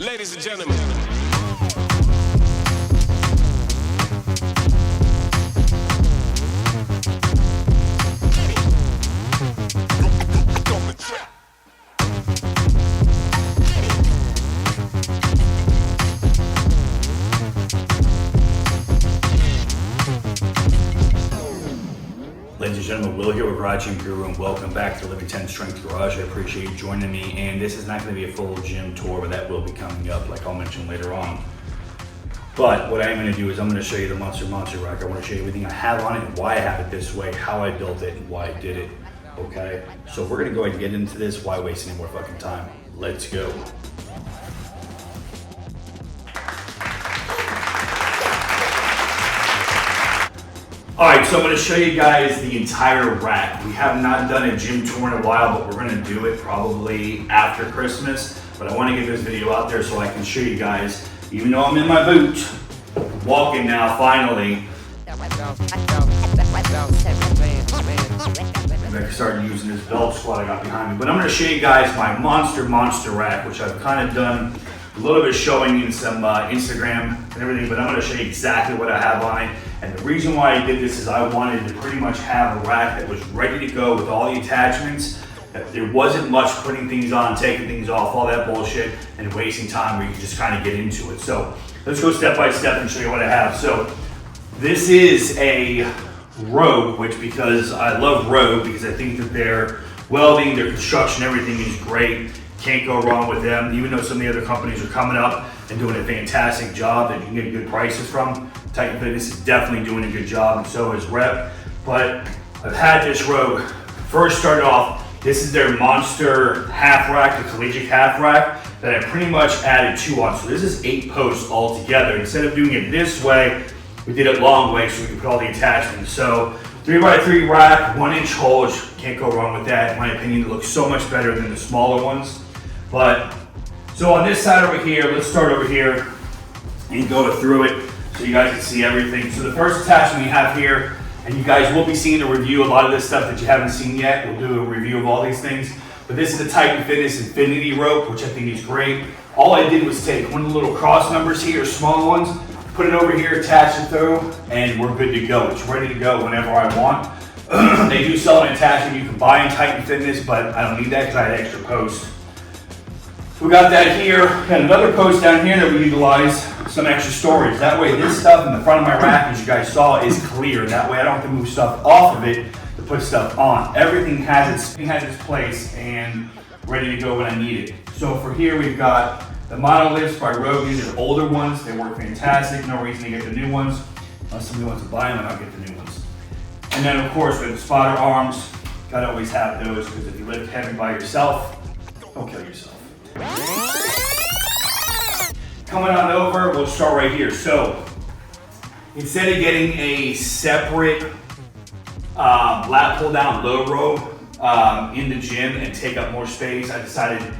Ladies and gentlemen. Ladies and gentlemen, Will here with Garage Gym Guru, and welcome back to Living 10 Strength Garage. I appreciate you joining me, and this is not going to be a full gym tour, but that will be coming up, like I'll mention later on. But what I'm going to do is I'm going to show you the Monster Rack. I want to show you everything I have on it, why I have it this way, how I built it, and why I did it. Okay? So we're going to go ahead and get into this. Why waste any more fucking time? Let's go. Alright, so I'm going to show you guys the entire rack. We have not done a gym tour in a while, but we're going to do it probably after Christmas. But I want to get this video out there so I can show you guys, even though I'm in my boot, walking now finally. I'm going to start using this belt squat I got behind me. But I'm going to show you guys my Monster Rack, which I've kind of done a little bit showing in some Instagram and everything, but I'm going to show you exactly what I have on it. And the reason why I did this is I wanted to pretty much have a rack that was ready to go with all the attachments. That there wasn't much putting things on, taking things off, all that bullshit, and wasting time where you can just kind of get into it. So let's go step by step and show you what I have. So this is a Rogue, which because I love Rogue because I think that their welding, their construction, everything is great. Can't go wrong with them, even though some of the other companies are coming up and doing a fantastic job that you can get good prices from. Titan Fitness is definitely doing a good job, and so is Rep. But I've had this Rogue. First started off, this is their Monster half rack, the collegiate half rack, that I pretty much added 2 on. So this is 8 posts all together. Instead of doing it this way, we did it long way so we could put all the attachments. So 3x3 rack, 1-inch holes, can't go wrong with that. In my opinion, it looks so much better than the smaller ones. But, so on this side over here, let's start over here and go through it so you guys can see everything. So the first attachment we have here, and you guys will be seeing a review, a lot of this stuff that you haven't seen yet. We'll do a review of all these things. But this is the Titan Fitness Infinity Rope, which I think is great. All I did was take one of the little cross numbers here, small ones, put it over here, attach it through, and we're good to go. It's ready to go whenever I want. They do sell an attachment you can buy in Titan Fitness, but I don't need that because I had extra posts. We got that here, got another post down here that we utilize, some extra storage. That way this stuff in the front of my rack, as you guys saw, is clear. That way I don't have to move stuff off of it to put stuff on. Everything has its place and ready to go when I need it. So for here we've got the monoliths by Rogue. These are older ones, they work fantastic. No reason to get the new ones. Unless somebody wants to buy them, I'll get the new ones. And then of course with the spotter arms, gotta always have those because if you lift heavy by yourself, don't kill yourself. Coming on over, we'll start right here. So instead of getting a separate lat pull down low row in the gym and take up more space, I decided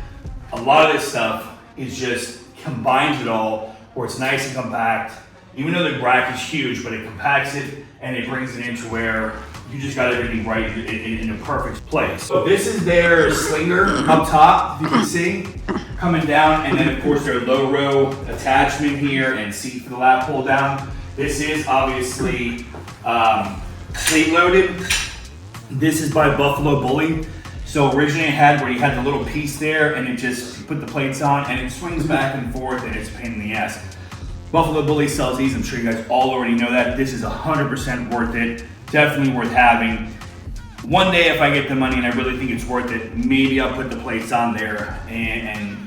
a lot of this stuff is just combines it all where it's nice and compact. Even though the rack is huge, but it compacts it and it brings it into where you just got everything right in a perfect place. So this is their slinger up top, you can see, coming down, and then of course their low row attachment here and seat for the lat pull down. This is obviously plate loaded. This is by Buffalo Bully. So originally I had where you had the little piece there and it just, you put the plates on and it swings back and forth and it's a pain in the ass. Buffalo Bully sells these, I'm sure you guys all already know that. This is 100% worth it. Definitely worth having. One day if I get the money and I really think it's worth it, maybe I'll put the plates on there and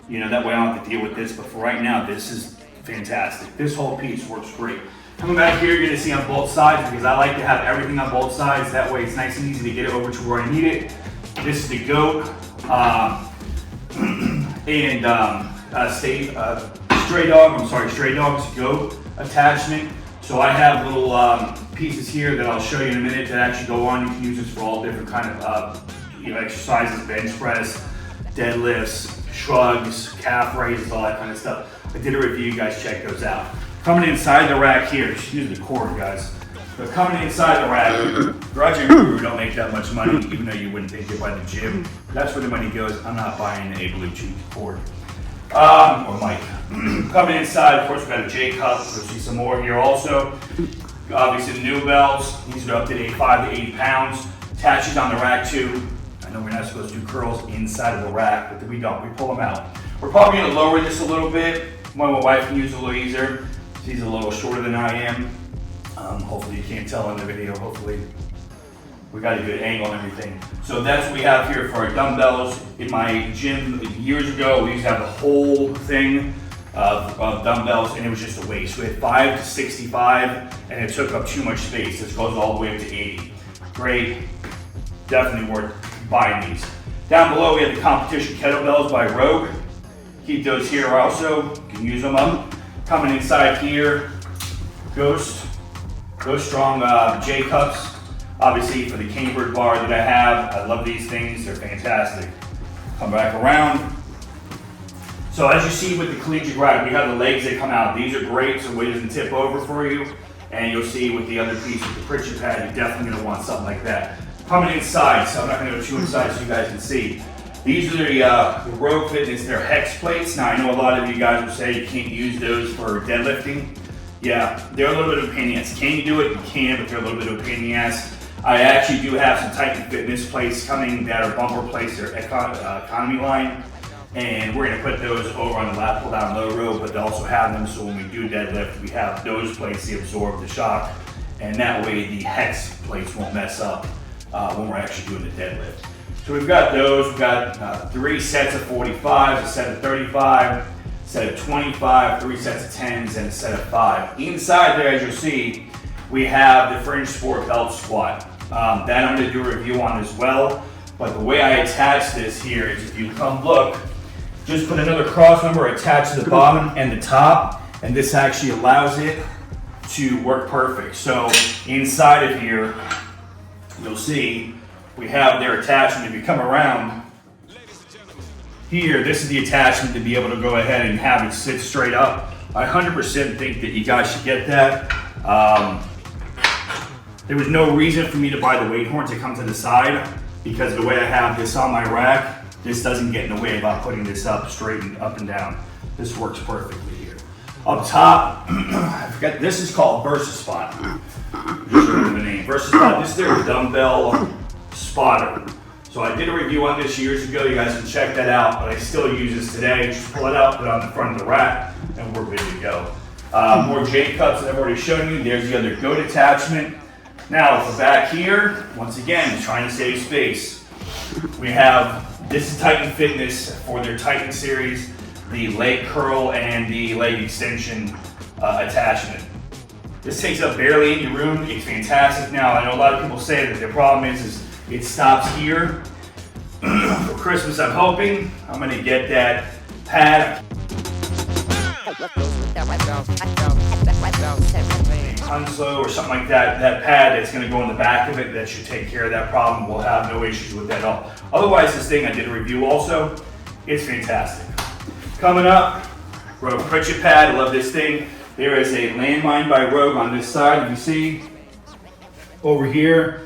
you know, that way I don't have to deal with this. But for right now, this is fantastic. This whole piece works great. Coming back here, you're gonna see on both sides because I like to have everything on both sides. That way it's nice and easy to get it over to where I need it. This is the GOAT Stray Dog's GOAT attachment. So I have little pieces here that I'll show you in a minute that actually go on. You can use this for all different kind of exercises, bench press, deadlifts, shrugs, calf raises, all that kind of stuff. I did a review, you guys check those out. Coming inside the rack here, just use the cord, guys. But coming inside the rack, Garage Gym Guru don't make that much money, even though you wouldn't think it by the gym. That's where the money goes. I'm not buying a blue cheap cord. Or Mike. Coming inside, of course, we've got a J cup. You'll see some more here also. Obviously, the dumbbells. These are up to 5 to 8 pounds. Attaches on the rack too. I know we're not supposed to do curls inside of the rack, but we don't. We pull them out. We're probably going to lower this a little bit. My wife can use it a little easier. She's a little shorter than I am. Hopefully you can't tell in the video. Hopefully we got a good angle and everything. So that's what we have here for our dumbbells. In my gym years ago, we used to have the whole thing of dumbbells, and it was just a waste. We had 5 to 65, and it took up too much space. This goes all the way up to 80. Great, definitely worth buying these. Down below, we have the competition kettlebells by Rogue. Keep those here also. You can use them up. Coming inside here, Ghost Strong J cups. Obviously for the Caneberg bar that I have, I love these things. They're fantastic. Come back around. So as you see with the collegiate rack, we have the legs that come out. These are great so weight doesn't tip over for you. And you'll see with the other piece, with the Pritchett pad, you're definitely going to want something like that. Coming inside, so I'm not going to go too inside so you guys can see. These are the Rogue Fitness, they're hex plates. Now I know a lot of you guys will say you can't use those for deadlifting. Yeah, they're a little bit of a pain in the ass. Can you do it? You can, but they're a little bit of a pain in the ass. I actually do have some Titan Fitness plates coming that are bumper plates, they're economy line. And we're gonna put those over on the lat pull down low row, but they also have them so when we do deadlift, we have those plates to absorb the shock. And that way the hex plates won't mess up when we're actually doing the deadlift. So we've got those, we've got 3 sets of 45s, a set of 35, a set of 25, 3 sets of 10s, and a set of 5. Inside there, as you'll see, we have the Fringe Sport Belt Squat. That I'm gonna do a review on as well, but the way I attach this here is if you come look, just put another cross member attached to the bottom and the top, and this actually allows it to work perfect. So inside of here, you'll see we have their attachment. If you come around here, this is the attachment to be able to go ahead and have it sit straight up. I 100% think that you guys should get that. There was no reason for me to buy the weight horns that come to the side because the way I have this on my rack, this doesn't get in the way about putting this up straight and up and down. This works perfectly here. Up top, I forget, this is called VersaSpot. Just remember the name. VersaSpot, this is their dumbbell spotter. So I did a review on this years ago. You guys can check that out, but I still use this today. Just pull it out, put it on the front of the rack, and we're good to go. More J cups that I've already shown you. There's the other goat attachment. Now, for back here, once again, trying to save space. We have, this is Titan Fitness for their Titan series, the leg curl and the leg extension attachment. This takes up barely any room. It's fantastic. Now, I know a lot of people say that the problem is it stops here. For Christmas, I'm hoping I'm gonna get that pad. Unslow or something like that, that pad that's gonna go in the back of it, that should take care of that problem. We'll have no issues with that at all. Otherwise, this thing, I did a review also, it's fantastic. Coming up, Rogue Pritchett pad, I love this thing. There is a landmine by Rogue on this side, you see, over here.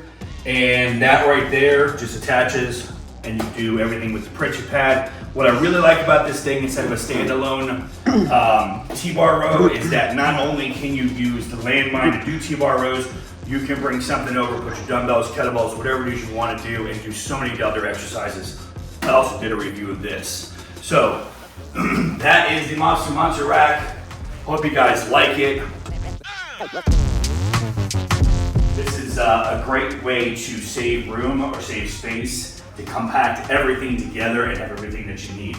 And that right there just attaches and you do everything with the Pritchett pad. What I really like about this thing instead of a standalone T-bar row is that not only can you use the landmine to do T-bar rows, you can bring something over, put your dumbbells, kettlebells, whatever it is you want to do, and do so many other exercises. I also did a review of this. So that is the Monster Rack. Hope you guys like it. This is a great way to save room or save space, to compact everything together and have everything that you need.